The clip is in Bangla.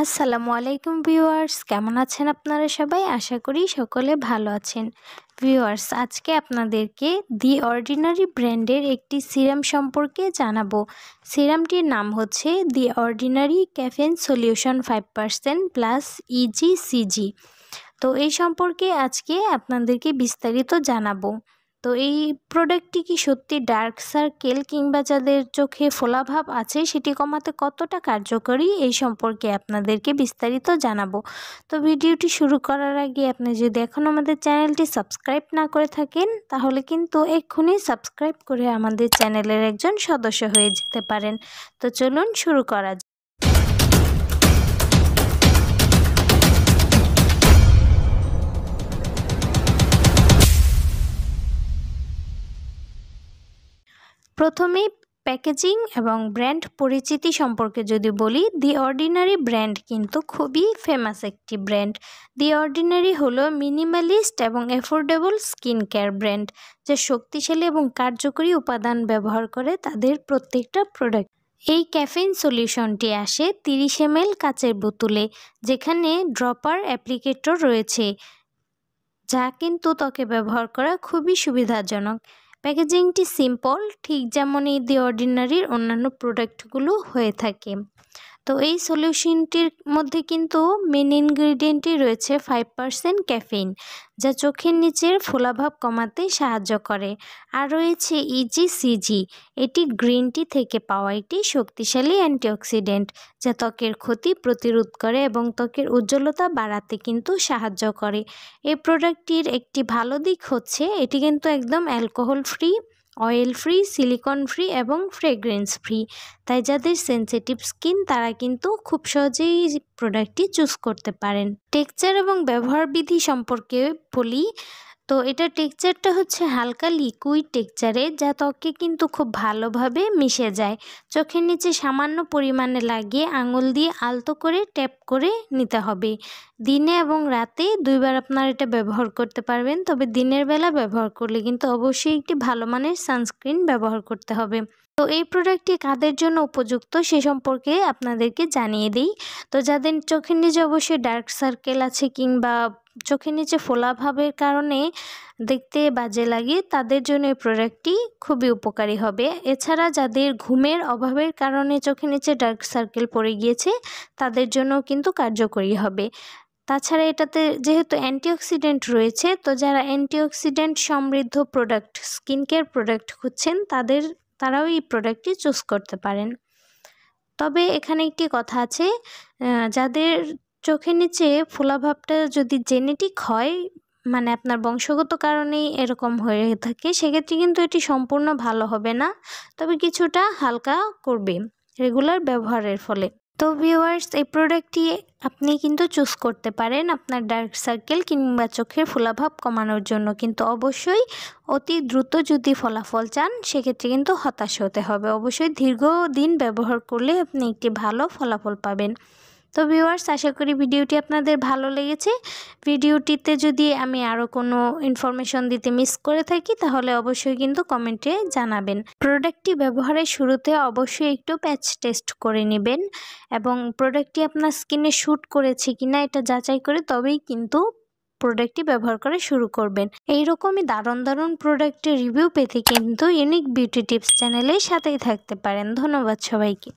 আসসালামু আলাইকুম ভিউয়ার্স, কেমন আছেন আপনারা সবাই? আশা করি সকলে ভালো আছেন। ভিউয়ার্স, আজকে আপনাদেরকে দি অর্ডিনারি ব্র্যান্ডের একটি সিরাম সম্পর্কে জানাবো। সিরামটির নাম হচ্ছে দি অর্ডিনারি ক্যাফেইন সলিউশন 5% প্লাস ইজিসিজি। তো এই সম্পর্কে আজকে আপনাদেরকে বিস্তারিত জানাবো। তো এই প্রোডাক্টটি কি সত্যি ডার্ক সার্কেল কিংবা যাদের চোখে ফোলাভাব আছে সেটি কমাতে কতটা কার্যকরী, এই সম্পর্কে আপনাদেরকে বিস্তারিত জানাবো। তো ভিডিওটি শুরু করার আগে আপনি যদি এখনও আমাদের চ্যানেলটি সাবস্ক্রাইব না করে থাকেন তাহলে কিন্তু এক্ষুনি সাবস্ক্রাইব করে আমাদের চ্যানেলের একজন সদস্য হয়ে যেতে পারেন। তো চলুন শুরু করা যাক। প্রথমে প্যাকেজিং এবং ব্র্যান্ড পরিচিতি সম্পর্কে যদি বলি, দি অর্ডিনারি ব্র্যান্ড কিন্তু খুবই ফেমাস একটি ব্র্যান্ড। দি অর্ডিনারি হলো মিনিমালিস্ট এবং অ্যাফোর্ডেবল স্কিন কেয়ার ব্র্যান্ড, যা শক্তিশালী এবং কার্যকরী উপাদান ব্যবহার করে তাদের প্রত্যেকটা প্রোডাক্ট। এই ক্যাফেইন সলিউশনটি আসে 30 ml কাচের বোতলে, যেখানে ড্রপার অ্যাপ্লিকেটর রয়েছে, যা কিন্তু ত্বকে ব্যবহার করা খুবই সুবিধাজনক। প্যাকেজিংটি সিম্পল, ঠিক যেমনই দি অর্ডিনারির অন্যান্য প্রোডাক্টগুলো হয়ে থাকে। তো এই সলিউশনটির মধ্যে কিন্তু মেন ইনগ্রিডিয়েন্টই রয়েছে 5% ক্যাফেইন, যা চোখের নিচের ফোলাভাব কমাতে সাহায্য করে। আর রয়েছে ইজিসিজি, এটি গ্রিন টি থেকে পাওয়া একটি শক্তিশালী অ্যান্টিঅক্সিডেন্ট, যা ত্বকের ক্ষতি প্রতিরোধ করে এবং ত্বকের উজ্জ্বলতা বাড়াতে কিন্তু সাহায্য করে। এই প্রোডাক্টটির একটি ভালো দিক হচ্ছে এটি কিন্তু একদম alcohol free, oil free, silicon free এবং ফ্রেগ্রেন্স ফ্রি। তাই যাদের সেনসিটিভ স্কিন তারা কিন্তু খুব সহজেই প্রোডাক্টটি চুজ করতে পারেন। টেক্সচার এবং ব্যবহার বিধি সম্পর্কে বলি, তো এটার টেক্সচারটা হচ্ছে হালকা লিকুইড টেক্সচারে, যা ত্বকে কিন্তু খুব ভালোভাবে মিশে যায়। চোখের নিচে সামান্য পরিমাণে লাগিয়ে আঙুল দিয়ে আলতো করে ট্যাপ করে নিতে হবে। দিনে এবং রাতে দুইবার আপনারা এটা ব্যবহার করতে পারবেন, তবে দিনের বেলা ব্যবহার করলে কিন্তু অবশ্যই একটি ভালো মানের সানস্ক্রিন ব্যবহার করতে হবে। তো এই প্রোডাক্টটি কাদের জন্য উপযুক্ত সে সম্পর্কে আপনাদেরকে জানিয়ে দিই। তো যাদের চোখের নিচে অবশ্যই ডার্ক সার্কেল আছে কিংবা চোখের নিচে ফোলাভাবের কারণে দেখতে বাজে লাগে, তাদের জন্য এই প্রোডাক্টটি খুবই উপকারী হবে। এছাড়া যাদের ঘুমের অভাবের কারণে চোখের নিচে ডার্ক সার্কেল পড়ে গিয়েছে তাদের জন্য কিন্তু কার্যকরী হবে। তাছাড়া এটাতে যেহেতু অ্যান্টিঅক্সিডেন্ট রয়েছে, তো যারা অ্যান্টিঅক্সিডেন্ট সমৃদ্ধ প্রোডাক্ট, স্কিন কেয়ার প্রোডাক্ট খুঁজছেন তারাও এই প্রোডাক্টটি চুজ করতে পারেন। তবে এখানে একটি কথা আছে, যাদের চোখের নিচে ফোলাভাবটা যদি জেনেটিক হয়, মানে আপনার বংশগত কারণেই এরকম হয়ে থাকে, সেক্ষেত্রে কিন্তু এটি সম্পূর্ণ ভালো হবে না, তবে কিছুটা হালকা করবে রেগুলার ব্যবহারের ফলে। তো ভিউয়ার্স, এই প্রোডাক্টটি আপনি কিন্তু চুজ করতে পারেন আপনার ডার্ক সার্কেল কিংবা চোখের ফোলাভাব কমানোর জন্য, কিন্তু অবশ্যই অতি দ্রুত যদি ফলাফল চান সেক্ষেত্রে কিন্তু হতাশ হতে হবে। অবশ্যই দীর্ঘদিন ব্যবহার করলে আপনি একটি ভালো ফলাফল পাবেন। তো ভিউয়ার্স, আশা করি ভিডিওটি আপনাদের ভালো লেগেছে। ভিডিওটিতে যদি আমি আরও কোনো ইনফরমেশন দিতে মিস করে থাকি তাহলে অবশ্যই কিন্তু কমেন্টে জানাবেন। প্রোডাক্টটি ব্যবহারের শুরুতে অবশ্যই একটু প্যাচ টেস্ট করে নেবেন এবং প্রোডাক্টটি আপনার স্কিনে শ্যুট করেছে কিনা এটা যাচাই করে তবেই কিন্তু প্রোডাক্টটি ব্যবহার করা শুরু করবেন। এইরকমই দারুণ দারুণ প্রোডাক্টের রিভিউ পেতে কিন্তু ইউনিক বিউটি টিপস চ্যানেলের সাথেই থাকতে পারেন। ধন্যবাদ সবাইকে।